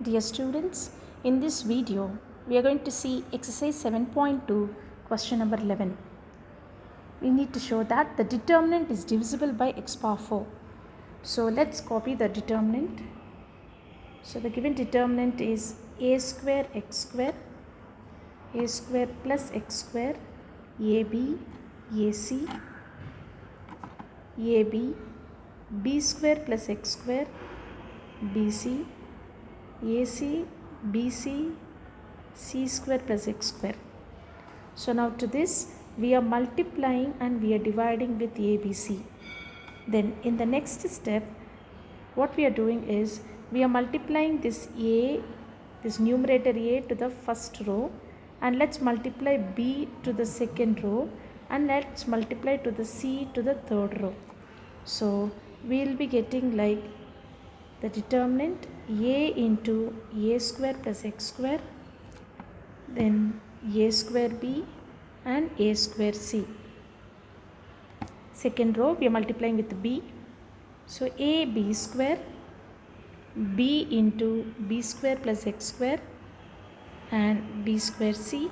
Dear students, in this video, we are going to see exercise 7.2, question number 11. We need to show that the determinant is divisible by x power 4. So let's copy the determinant. So the given determinant is a square plus x square, ab, ac, ab, b square plus x square, bc, AC, BC, C square plus x square. So now to this we are multiplying and we are dividing with ABC. Then in the next step what we are doing is we are multiplying this numerator A to the first row, and let's multiply B to the second row, and let's multiply to the C to the third row. So we will be getting like the determinant a into a square plus x square, then a square b and a square c. Second row we are multiplying with b, so a b square, b into b square plus x square and b square c.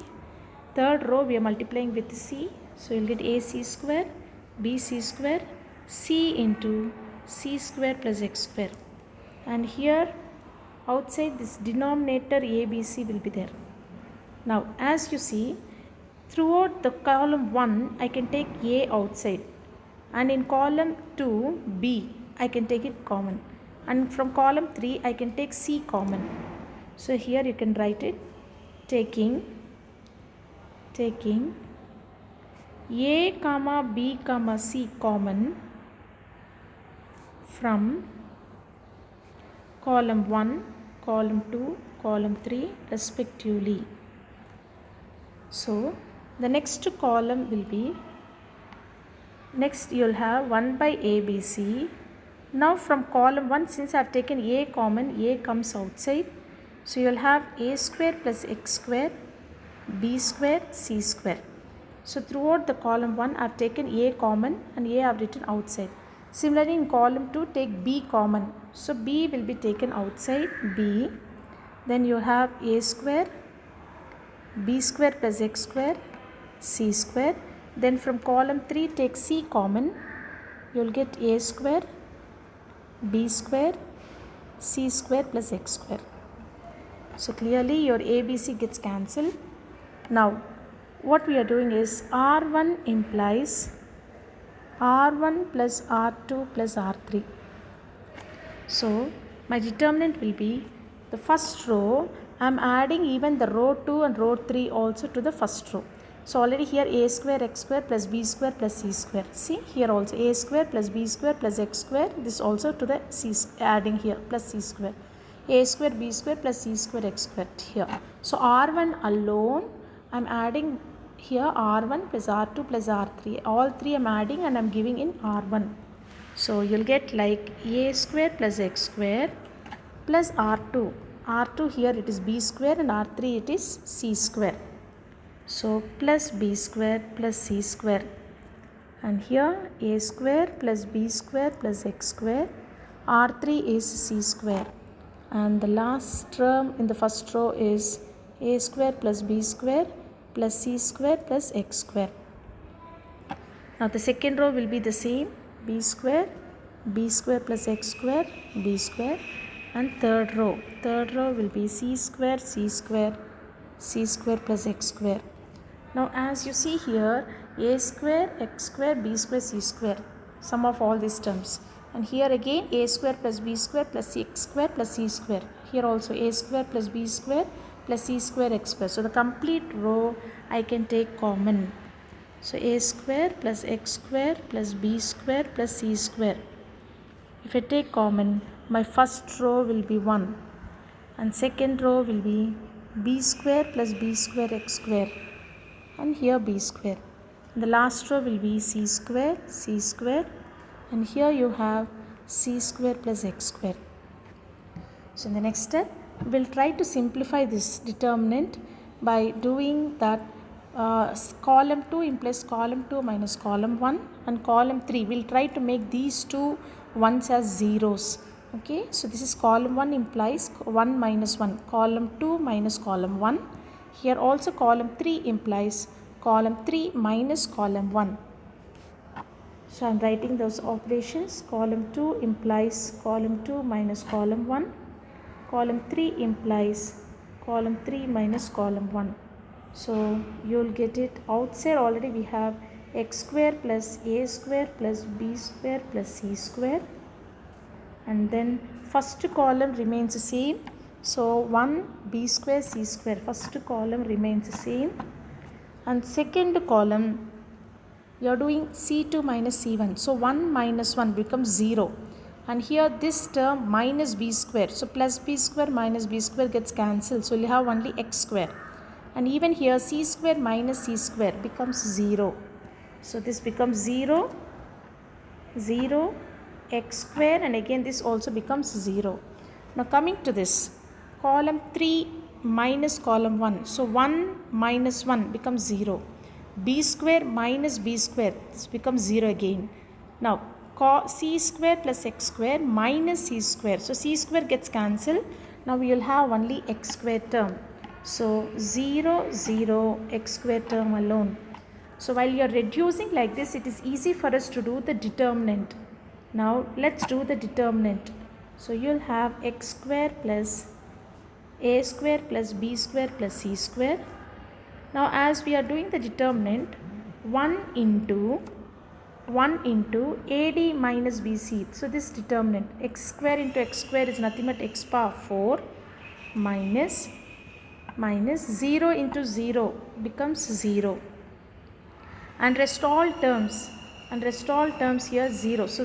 Third row we are multiplying with c, so you will get ac square, bc square, c into c square plus x square. And here outside this denominator ABC will be there. Now as you see, throughout the column 1 I can take A outside, and in column 2 B I can take it common, and from column 3 I can take C common. So here you can write it taking A comma B comma C common from column 1, column 2, column 3 respectively. So the next column will be, next you will have 1 by ABC. Now from column 1, since I have taken A common, A comes outside. So you will have A square plus x square, B square, C square. So throughout the column 1 I have taken A common and A I have written outside. Similarly in column 2 take B common. So B will be taken outside, B. Then you have A square, B square plus x square, C square. Then from column 3 take C common. You will get A square, B square, C square plus x square. So clearly your ABC gets cancelled. Now what we are doing is R1 implies R1 plus R2 plus R3. So my determinant will be the first row. I am adding even the row 2 and row 3 also to the first row. So already here a square x square plus b square plus c square. See here also a square plus b square plus x square. This also to the c, adding here plus c square. A square b square plus c square x square here. So R1 alone I am adding here R1 plus R2 plus R3. All three I am adding and I am giving in R1. So you will get like a square plus x square plus R2. R2 here it is b square and R3 it is c square. So plus b square plus c square. And here a square plus b square plus x square. R3 is c square. And the last term in the first row is a square plus b square plus c square plus x square. Now the second row will be the same, b square plus x square, b square. And third row will be c square plus x square. Now as you see here, a square, x square, b square, c square, sum of all these terms. And here again a square plus b square plus x square plus c square. Here also a square plus b square plus c square x square. So the complete row I can take common. So a square plus x square plus b square plus c square. If I take common, my first row will be 1 and second row will be b square plus b square x square, and here b square. The last row will be c square, and here you have c square plus x square. So in the next step we will try to simplify this determinant by doing that column 2 implies column 2 minus column 1, and column 3 we will try to make these two ones as zeros, Okay, so this is column 1 implies 1 minus 1, column 2 minus column 1. Here also column 3 implies column 3 minus column 1. So I am writing those operations. Column 2 implies column 2 minus column 1. Column 3 implies column 3 minus column 1. So you will get it outside. Already we have x square plus a square plus b square plus c square, and then first column remains the same. So 1 b square c square, first column remains the same, and second column you are doing c2 minus c1. So 1 minus 1 becomes 0, and here this term minus b square. So plus b square minus b square gets cancelled. So you have only x square, and even here c square minus c square becomes 0. So this becomes 0, 0, x square, and again this also becomes 0. Now coming to this column 3 minus column 1. So 1 minus 1 becomes 0. B square minus b square, this becomes 0 again. Now c square plus x square minus c square. So c square gets cancelled. Now we will have only x square term. So 0, 0, x square term alone. So while you are reducing like this, it is easy for us to do the determinant. Now let's do the determinant. So you will have x square plus a square plus b square plus c square. Now as we are doing the determinant, 1 into AD minus BC. So this determinant x square into x square is nothing but x power 4 minus 0 into 0 becomes 0, and rest all terms here 0. So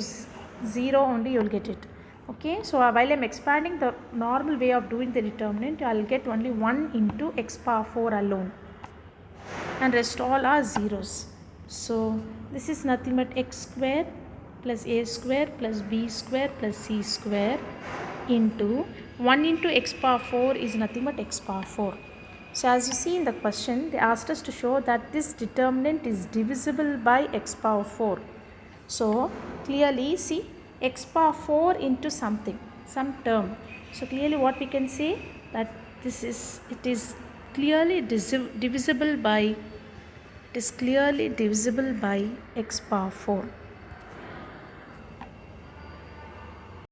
0 only you will get it. Okay, so while I am expanding the normal way of doing the determinant, I will get only 1 into x power 4 alone, and rest all are zeros. So this is nothing but x square plus a square plus b square plus c square into 1 into x power 4 is nothing but x power 4. So as you see in the question, they asked us to show that this determinant is divisible by x power 4. So clearly see x power 4 into something, some term. So clearly what we can say, that it is clearly divisible by x power 4.